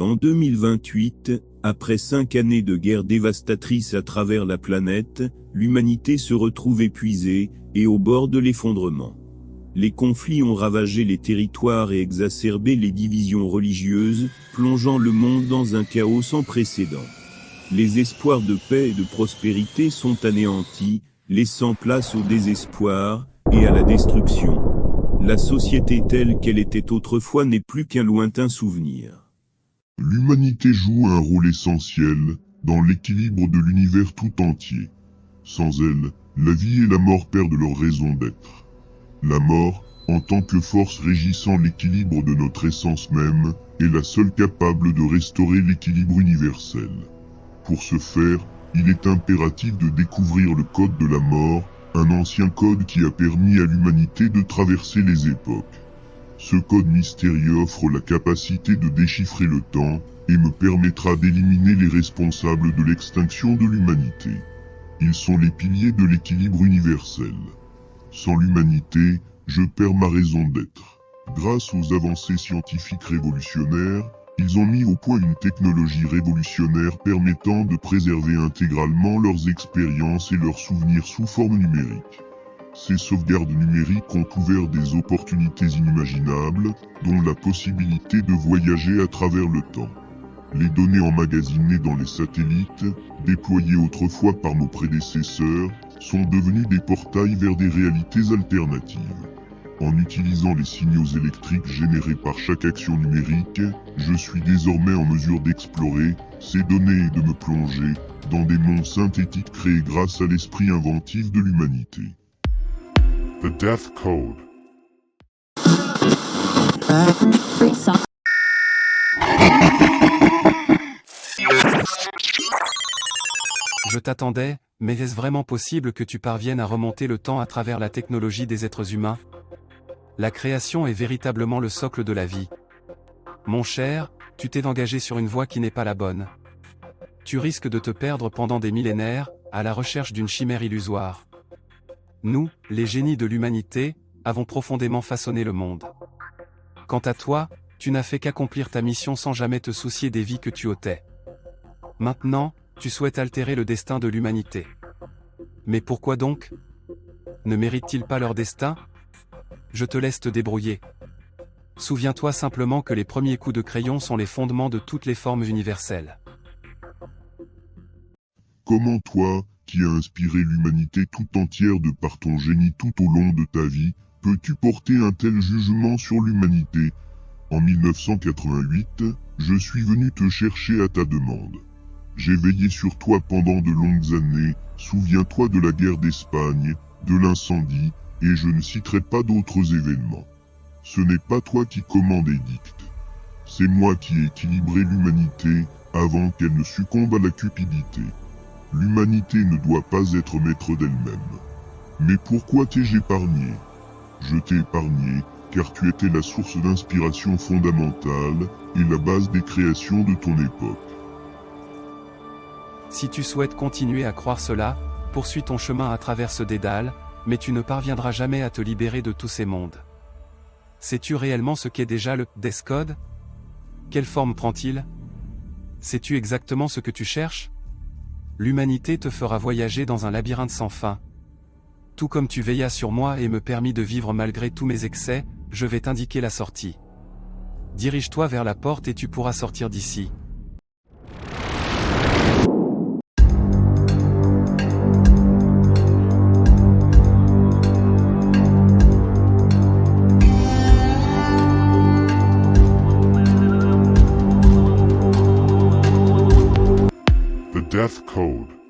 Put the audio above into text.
En 2028, après 5 années de guerre dévastatrice à travers la planète, l'humanité se retrouve épuisée et au bord de l'effondrement. Les conflits ont ravagé les territoires et exacerbé les divisions religieuses, plongeant le monde dans un chaos sans précédent. Les espoirs de paix et de prospérité sont anéantis, laissant place au désespoir et à la destruction. La société telle qu'elle était autrefois n'est plus qu'un lointain souvenir. L'humanité joue un rôle essentiel dans l'équilibre de l'univers tout entier. Sans elle, la vie et la mort perdent leur raison d'être. La mort, en tant que force régissant l'équilibre de notre essence même, est la seule capable de restaurer l'équilibre universel. Pour ce faire, il est impératif de découvrir le code de la mort, un ancien code qui a permis à l'humanité de traverser les époques. Ce code mystérieux offre la capacité de déchiffrer le temps et me permettra d'éliminer les responsables de l'extinction de l'humanité. Ils sont les piliers de l'équilibre universel. Sans l'humanité, je perds ma raison d'être. Grâce aux avancées scientifiques révolutionnaires, ils ont mis au point une technologie révolutionnaire permettant de préserver intégralement leurs expériences et leurs souvenirs sous forme numérique. Ces sauvegardes numériques ont ouvert des opportunités inimaginables, dont la possibilité de voyager à travers le temps. Les données emmagasinées dans les satellites, déployés autrefois par nos prédécesseurs, sont devenues des portails vers des réalités alternatives. En utilisant les signaux électriques générés par chaque action numérique, je suis désormais en mesure d'explorer ces données et de me plonger dans des mondes synthétiques créés grâce à l'esprit inventif de l'humanité. The Death Code. Je t'attendais, mais est-ce vraiment possible que tu parviennes à remonter le temps à travers la technologie des êtres humains? La création est véritablement le socle de la vie. Mon cher, tu t'es engagé sur une voie qui n'est pas la bonne. Tu risques de te perdre pendant des millénaires, à la recherche d'une chimère illusoire. Nous, les génies de l'humanité, avons profondément façonné le monde. Quant à toi, tu n'as fait qu'accomplir ta mission sans jamais te soucier des vies que tu ôtais. Maintenant, tu souhaites altérer le destin de l'humanité. Mais pourquoi donc? Ne méritent-ils pas leur destin? Je te laisse te débrouiller. Souviens-toi simplement que les premiers coups de crayon sont les fondements de toutes les formes universelles. Comment toi, qui as inspiré l'humanité tout entière de par ton génie tout au long de ta vie, peux-tu porter un tel jugement sur l'humanité? En 1988, je suis venu te chercher à ta demande. J'ai veillé sur toi pendant de longues années, souviens-toi de la guerre d'Espagne, de l'incendie, et je ne citerai pas d'autres événements. Ce n'est pas toi qui commandes et dicte. C'est moi qui ai équilibré l'humanité avant qu'elle ne succombe à la cupidité. L'humanité ne doit pas être maître d'elle-même. Mais pourquoi t'ai-je épargné? Je t'ai épargné, car tu étais la source d'inspiration fondamentale et la base des créations de ton époque. Si tu souhaites continuer à croire cela, poursuis ton chemin à travers ce dédale, mais tu ne parviendras jamais à te libérer de tous ces mondes. Sais-tu réellement ce qu'est déjà le Death Code? Quelle forme prend-il? Sais-tu exactement ce que tu cherches? L'humanité te fera voyager dans un labyrinthe sans fin. Tout comme tu veillas sur moi et me permis de vivre malgré tous mes excès, je vais t'indiquer la sortie. Dirige-toi vers la porte et tu pourras sortir d'ici. The Death Code.